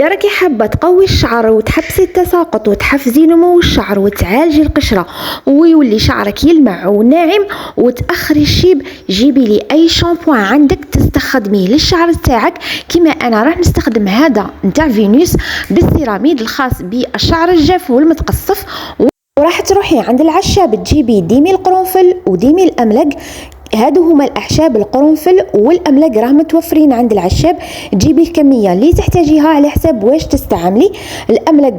إذا راكي حابة تقوي الشعر وتحبسي التساقط وتحفزي نمو الشعر وتعالجي القشرة ويولي شعرك يلمع وناعم وتأخري الشيب، جيبي لي أي شامبوان عندك تستخدميه للشعر تاعك. كما أنا راح نستخدم هذا نتاع فينوس بالسيراميد الخاص بالشعر الجاف والمتقصف. وراح تروحي عند العشاب تجيبي ديمي القرنفل وديمي الأملق، هادو هما الاعشاب، القرنفل والاملق راه متوفرين عند العشاب. جيبي الكميه اللي تحتاجيها على حساب واش تستعملي. الاملق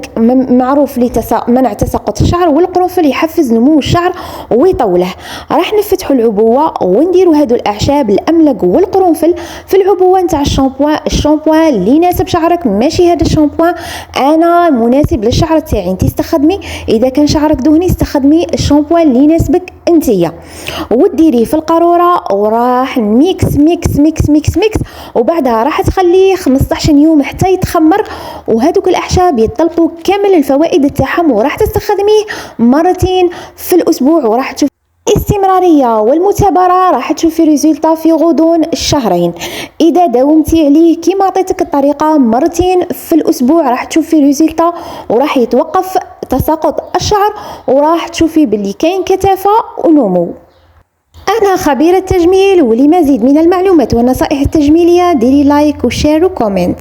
معروف لمنع تساقط الشعر، والقرنفل يحفز نمو الشعر ويطوله. راح نفتحوا العبوه ونديروا هادو الاعشاب الاملق والقرنفل في العبوه نتاع الشامبوان اللي يناسب شعرك، ماشي هذا الشامبوان انا مناسب للشعر تاعي انت استخدمي. اذا كان شعرك دهني استخدمي الشامبوان اللي يناسبك انتيا، وديريه في القاروره وراح ميكس ميكس ميكس ميكس ميكس، وبعدها راح تخليه 15 يوم حتى يتخمر. وهذوك الاعشاب يطلقوا كامل الفوائد تاعهم، وراح تستخدميه مرتين في الاسبوع، وراح تشوف الاستمرارية والمثابرة، راح تشوفي ريزولتا في غضون الشهرين. إذا داومتي عليه كيما عطيتك الطريقة مرتين في الأسبوع راح تشوفي ريزولتا، وراح يتوقف تساقط الشعر، وراح تشوفي باللي كاين كثافة ونمو. أنا خبيرة تجميل، ولمزيد من المعلومات والنصائح التجميلية ديري لايك وشير وكومنت.